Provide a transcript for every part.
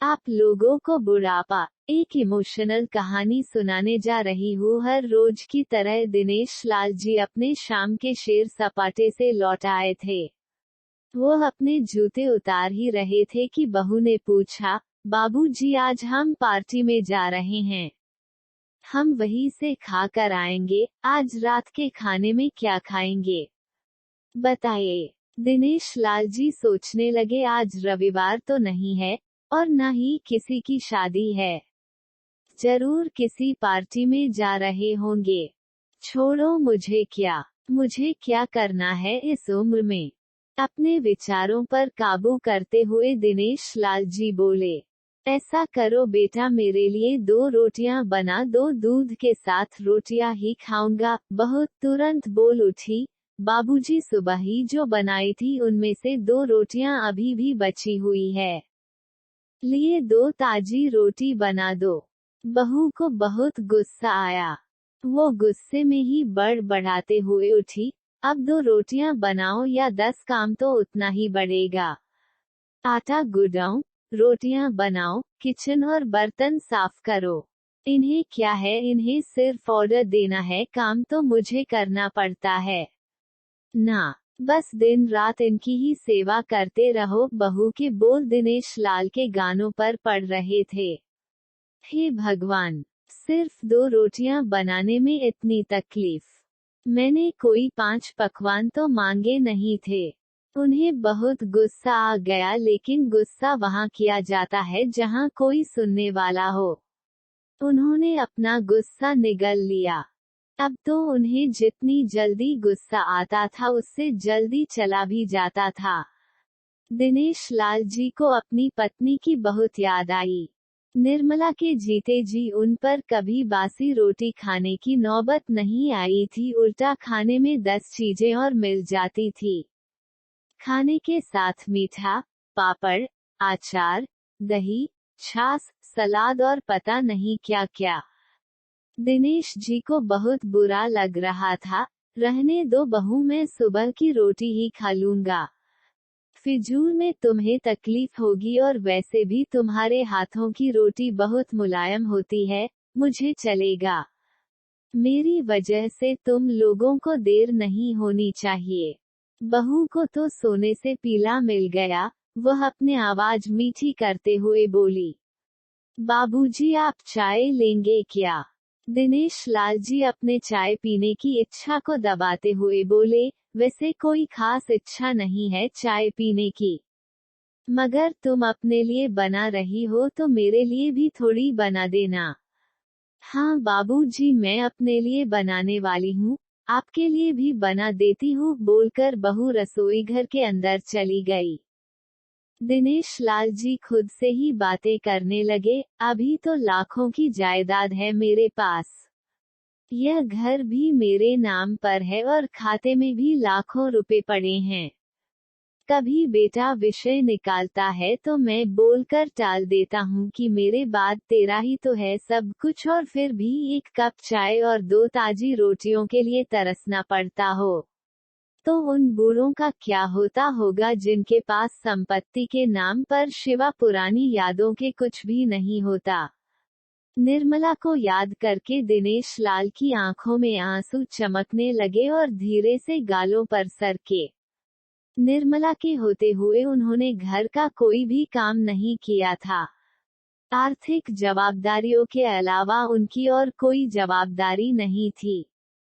आप लोगों को बुढ़ापा एक इमोशनल कहानी सुनाने जा रही हूँ। हर रोज की तरह दिनेश लाल जी अपने शाम के शेर सपाटे से लौट आए थे। वो अपने जूते उतार ही रहे थे कि बहू ने पूछा, बाबूजी आज हम पार्टी में जा रहे हैं, हम वहीं से खा कर आएंगे, आज रात के खाने में क्या खाएंगे बताइए। दिनेश लाल जी सोचने लगे, आज रविवार तो नहीं है और न ही किसी की शादी है, जरूर किसी पार्टी में जा रहे होंगे। छोड़ो, मुझे क्या करना है इस उम्र में। अपने विचारों पर काबू करते हुए दिनेश लाल जी बोले, ऐसा करो बेटा, मेरे लिए 2 रोटियां बना दो, दूध के साथ रोटियां ही खाऊंगा। बहू तुरंत बोल उठी, बाबूजी सुबह ही जो बनाई थी उनमें से 2 रोटियां अभी भी बची हुई है, लिए 2 ताजी रोटी बना दो। बहू को बहुत गुस्सा आया। वो गुस्से में ही बड़बड़ाते हुए उठी, अब 2 रोटियां बनाओ या 10 काम तो उतना ही बढ़ेगा। आटा गुड़ाओ, रोटियां बनाओ, किचन और बर्तन साफ करो। इन्हें क्या है, इन्हें सिर्फ ऑर्डर देना है, काम तो मुझे करना पड़ता है ना, बस दिन रात इनकी ही सेवा करते रहो। बहू के बोल दिनेश लाल के गानों पर पड़ रहे थे। हे भगवान, सिर्फ 2 रोटियां बनाने में इतनी तकलीफ। मैंने कोई 5 पकवान तो मांगे नहीं थे। उन्हें बहुत गुस्सा आ गया, लेकिन गुस्सा वहां किया जाता है जहां कोई सुनने वाला हो। उन्होंने अपना गुस्सा निगल लिया। अब तो उन्हें जितनी जल्दी गुस्सा आता था उससे जल्दी चला भी जाता था। दिनेश लाल जी को अपनी पत्नी की बहुत याद आई। निर्मला के जीते जी उन पर कभी बासी रोटी खाने की नौबत नहीं आई थी, उल्टा खाने में 10 चीजें और मिल जाती थी। खाने के साथ मीठा, पापड़, अचार, दही, छाछ, सलाद और पता नहीं क्या क्या। दिनेश जी को बहुत बुरा लग रहा था। रहने दो बहू, मैं सुबह की रोटी ही खा लूंगा। फिजूल में तुम्हें तकलीफ होगी, और वैसे भी तुम्हारे हाथों की रोटी बहुत मुलायम होती है, मुझे चलेगा। मेरी वजह से तुम लोगों को देर नहीं होनी चाहिए। बहू को तो सोने से पीला मिल गया। वह अपने आवाज मीठी करते हुए बोली, बाबूजी आप चाय लेंगे क्या? दिनेश लाल जी अपने चाय पीने की इच्छा को दबाते हुए बोले, वैसे कोई खास इच्छा नहीं है चाय पीने की, मगर तुम अपने लिए बना रही हो तो मेरे लिए भी थोड़ी बना देना। हाँ बाबूजी, मैं अपने लिए बनाने वाली हूँ, आपके लिए भी बना देती हूँ, बोलकर बहू रसोई घर के अंदर चली गई। दिनेश लाल जी खुद से ही बातें करने लगे, अभी तो लाखों की जायदाद है मेरे पास। यह घर भी मेरे नाम पर है और खाते में भी लाखों रुपए पड़े हैं। कभी बेटा विषय निकालता है तो मैं बोलकर टाल देता हूँ कि मेरे बाद तेरा ही तो है सब कुछ, और फिर भी 1 कप चाय और 2 ताजी रोटियों के लिए तरसना पड़ता हो। तो उन बूढ़ों का क्या होता होगा जिनके पास संपत्ति के नाम पर शिवा पुरानी यादों के कुछ भी नहीं होता। निर्मला को याद करके दिनेश लाल की आंखों में आंसू चमकने लगे और धीरे से गालों पर सरके। निर्मला के होते हुए उन्होंने घर का कोई भी काम नहीं किया था। आर्थिक जवाबदारियों के अलावा उनकी और कोई जवाबदारी नहीं थी।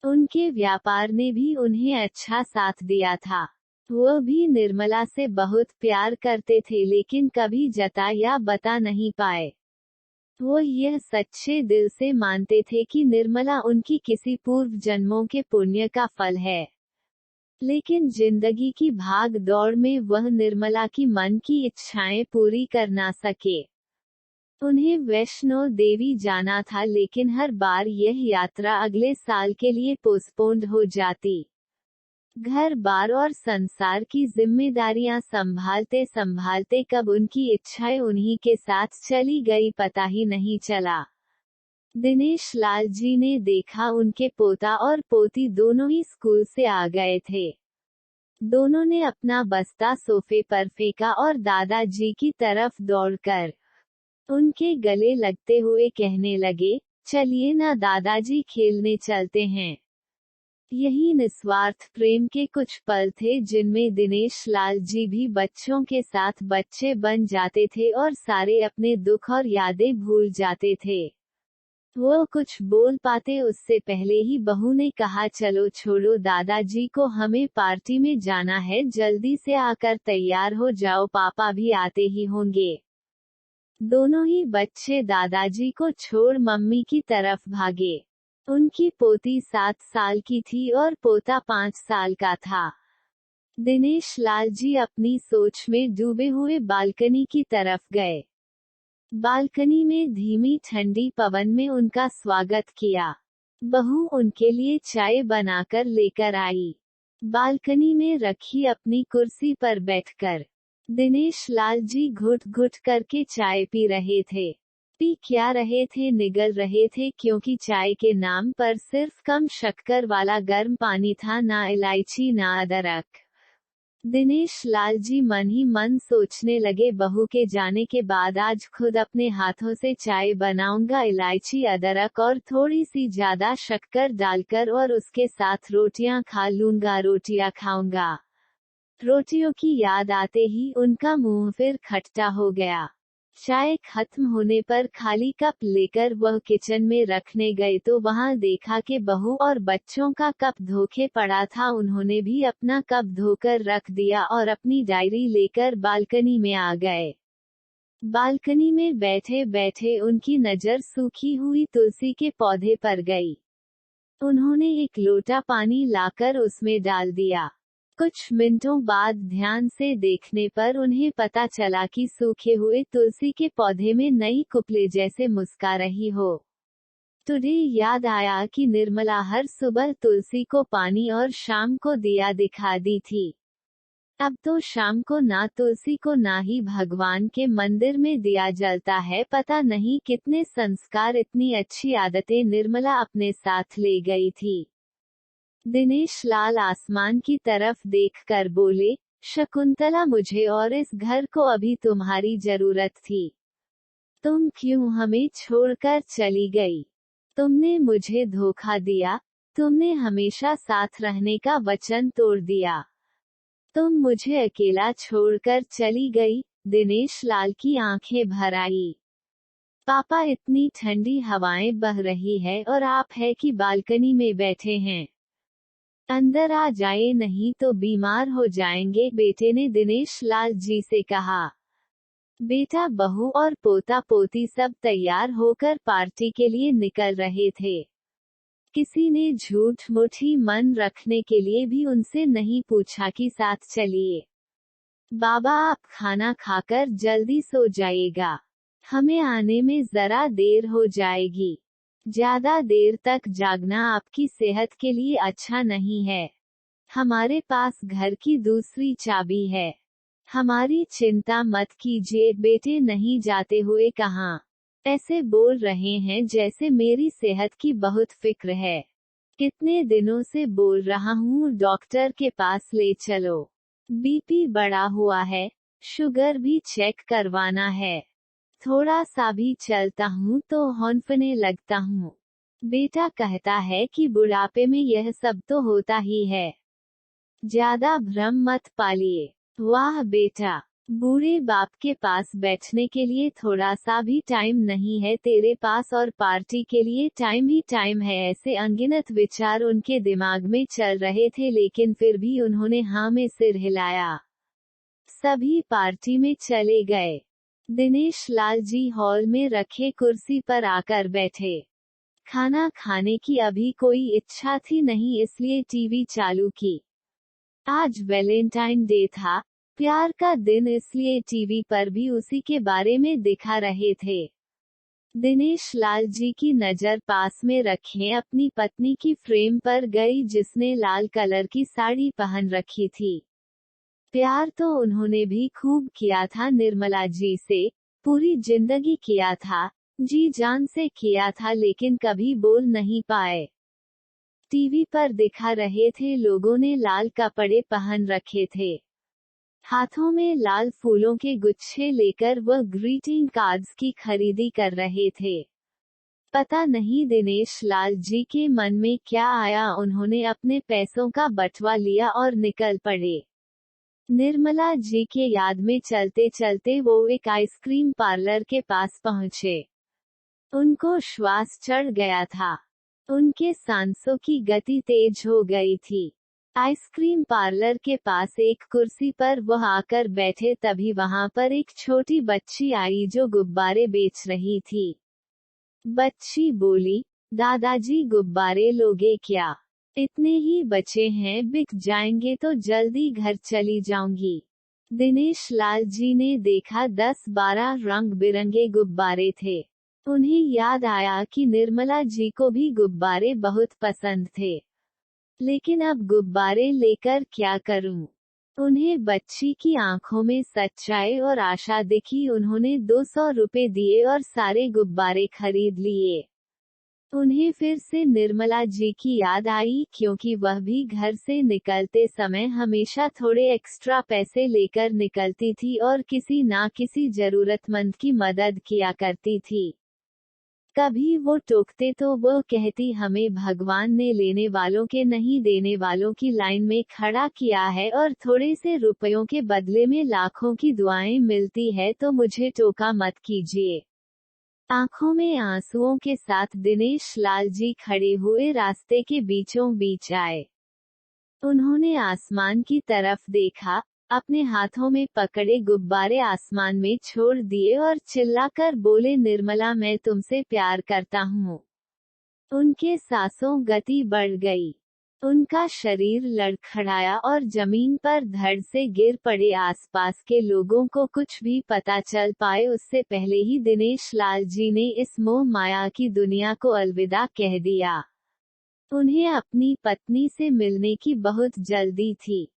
उनके व्यापार ने भी उन्हें अच्छा साथ दिया था। वो भी निर्मला से बहुत प्यार करते थे, लेकिन कभी जता या बता नहीं पाए। वो यह सच्चे दिल से मानते थे कि निर्मला उनकी किसी पूर्व जन्मों के पुण्य का फल है, लेकिन जिंदगी की भाग दौड़ में वह निर्मला की मन की इच्छाएं पूरी कर ना सके। उन्हें वैष्णो देवी जाना था, लेकिन हर बार यह यात्रा अगले साल के लिए पोस्टपोन्ड हो जाती। घर बार और संसार की जिम्मेदारियां संभालते संभालते कब उनकी इच्छाएं उन्हीं के साथ चली गई पता ही नहीं चला। दिनेश लाल जी ने देखा उनके पोता और पोती दोनों ही स्कूल से आ गए थे। दोनों ने अपना बस्ता सोफे पर फेंका और दादाजी की तरफ दौड़कर उनके गले लगते हुए कहने लगे, चलिए ना दादाजी, खेलने चलते हैं। यही निस्वार्थ प्रेम के कुछ पल थे जिनमें दिनेश लाल जी भी बच्चों के साथ बच्चे बन जाते थे और सारे अपने दुख और यादें भूल जाते थे। वो कुछ बोल पाते उससे पहले ही बहू ने कहा, चलो छोड़ो दादाजी को, हमें पार्टी में जाना है, जल्दी से आकर तैयार हो जाओ, पापा भी आते ही होंगे। दोनों ही बच्चे दादाजी को छोड़ मम्मी की तरफ भागे। उनकी पोती 7 साल की थी और पोता 5 साल का था। दिनेश लाल जी अपनी सोच में डूबे हुए बालकनी की तरफ गए। बालकनी में धीमी ठंडी पवन में उनका स्वागत किया। बहू उनके लिए चाय बनाकर लेकर आई। बालकनी में रखी अपनी कुर्सी पर बैठकर दिनेश लाल जी घुट घुट करके चाय पी रहे थे। पी क्या रहे थे, निगल रहे थे, क्योंकि चाय के नाम पर सिर्फ कम शक्कर वाला गर्म पानी था, ना इलायची ना अदरक। दिनेश लाल जी मन ही मन सोचने लगे, बहू के जाने के बाद आज खुद अपने हाथों से चाय बनाऊंगा, इलायची अदरक और थोड़ी सी ज्यादा शक्कर डालकर, और उसके साथ रोटियां खा लूंगा, रोटियां खाऊंगा। रोटियों की याद आते ही उनका मुंह फिर खट्टा हो गया। चाय खत्म होने पर खाली कप लेकर वह किचन में रखने गए तो वहां देखा कि बहू और बच्चों का कप धोखे पड़ा था। उन्होंने भी अपना कप धोकर रख दिया और अपनी डायरी लेकर बालकनी में आ गए। बालकनी में बैठे बैठे उनकी नजर सूखी हुई तुलसी के पौधे पर गई। उन्होंने एक लोटा पानी लाकर उसमें डाल दिया। कुछ मिनटों बाद ध्यान से देखने पर उन्हें पता चला कि सूखे हुए तुलसी के पौधे में नई कुपले जैसे मुस्का रही हो। तुझे याद आया कि निर्मला हर सुबह तुलसी को पानी और शाम को दिया दिखाती थी। अब तो शाम को ना तुलसी को ना ही भगवान के मंदिर में दिया जलता है। पता नहीं कितने संस्कार, इतनी अच्छी आदतें निर्मला अपने साथ ले गई थी। दिनेश लाल आसमान की तरफ देखकर बोले, शकुंतला, मुझे और इस घर को अभी तुम्हारी जरूरत थी। तुम क्यों हमें छोड़कर चली गई? तुमने मुझे धोखा दिया। तुमने हमेशा साथ रहने का वचन तोड़ दिया। तुम मुझे अकेला छोड़कर चली गई। दिनेश लाल की आंखें भर आई। पापा, इतनी ठंडी हवाएं बह रही है और आप है कि बालकनी में बैठे हैं। अंदर आ जाए, नहीं तो बीमार हो जाएंगे, बेटे ने दिनेश लाल जी से कहा। बेटा, बहू और पोता पोती सब तैयार होकर पार्टी के लिए निकल रहे थे। किसी ने झूठ मूठ ही मन रखने के लिए भी उनसे नहीं पूछा कि साथ चलिए। बाबा, आप खाना खाकर जल्दी सो जाइएगा, हमें आने में जरा देर हो जाएगी। ज्यादा देर तक जागना आपकी सेहत के लिए अच्छा नहीं है। हमारे पास घर की दूसरी चाबी है। हमारी चिंता मत कीजिए बेटे, नहीं जाते हुए कहाँ। ऐसे बोल रहे हैं जैसे मेरी सेहत की बहुत फिक्र है। कितने दिनों से बोल रहा हूँ, डॉक्टर के पास ले चलो। बीपी बढ़ा हुआ है, शुगर भी चेक करवाना है। थोड़ा सा भी चलता हूँ तो हौंफने लगता हूँ। बेटा कहता है कि बुढ़ापे में यह सब तो होता ही है। ज्यादा भ्रम मत पालिए। वाह बेटा, बूढ़े बाप के पास बैठने के लिए थोड़ा सा भी टाइम नहीं है तेरे पास, और पार्टी के लिए टाइम ही टाइम है। ऐसे अनगिनत विचार उनके दिमाग में चल रहे थे, लेकिन फिर भी उन्होंने हाँ में सिर हिलाया। सभी पार्टी में चले गए। दिनेश लाल जी हॉल में रखे कुर्सी पर आकर बैठे। खाना खाने की अभी कोई इच्छा थी नहीं, इसलिए टीवी चालू की। आज वैलेंटाइन डे था, प्यार का दिन, इसलिए टीवी पर भी उसी के बारे में दिखा रहे थे। दिनेश लाल जी की नजर पास में रखे अपनी पत्नी की फ्रेम पर गई, जिसने लाल कलर की साड़ी पहन रखी थी। प्यार तो उन्होंने भी खूब किया था निर्मला जी से, पूरी जिंदगी किया था, जी जान से किया था, लेकिन कभी बोल नहीं पाए। टीवी पर दिखा रहे थे लोगों ने लाल कपड़े पहन रखे थे। हाथों में लाल फूलों के गुच्छे लेकर वह ग्रीटिंग कार्ड्स की खरीदी कर रहे थे। पता नहीं दिनेश लाल जी के मन में क्या आया, उन्होंने अपने पैसों का बटवा लिया और निकल पड़े। निर्मला जी के याद में चलते चलते वो एक आइसक्रीम पार्लर के पास पहुंचे। उनको श्वास चढ़ गया था। उनके सांसों की गति तेज हो गई थी। आइसक्रीम पार्लर के पास एक कुर्सी पर वह आकर बैठे, तभी वहां पर एक छोटी बच्ची आई जो गुब्बारे बेच रही थी। बच्ची बोली, दादाजी गुब्बारे लोगे क्या? इतने ही बचे हैं, बिक जाएंगे तो जल्दी घर चली जाऊंगी। दिनेश लाल जी ने देखा 10-12 रंग बिरंगे गुब्बारे थे। उन्हें याद आया कि निर्मला जी को भी गुब्बारे बहुत पसंद थे। लेकिन अब गुब्बारे लेकर क्या करूं? उन्हें बच्ची की आंखों में सच्चाई और आशा दिखी। उन्होंने 200 रुपए दिए और सारे गुब्बारे खरीद लिए। उन्हें फिर से निर्मला जी की याद आई, क्योंकि वह भी घर से निकलते समय हमेशा थोड़े एक्स्ट्रा पैसे लेकर निकलती थी और किसी ना किसी जरूरतमंद की मदद किया करती थी। कभी वो टोकते तो वो कहती, हमें भगवान ने लेने वालों के नहीं देने वालों की लाइन में खड़ा किया है, और थोड़े से रुपयों के बदले में लाखों की दुआएं मिलती है, तो मुझे टोका मत कीजिए। आंखों में आंसुओं के साथ दिनेश लाल जी खड़े हुए रास्ते के बीचों बीच आए। उन्होंने आसमान की तरफ देखा, अपने हाथों में पकड़े गुब्बारे आसमान में छोड़ दिए और चिल्लाकर बोले, निर्मला, मैं तुमसे प्यार करता हूँ। उनके सांसों गति बढ़ गई। उनका शरीर लड़खड़ाया और जमीन पर धड़ से गिर पड़े। आसपास के लोगों को कुछ भी पता चल पाए उससे पहले ही दिनेश लाल जी ने इस मोह माया की दुनिया को अलविदा कह दिया। उन्हें अपनी पत्नी से मिलने की बहुत जल्दी थी।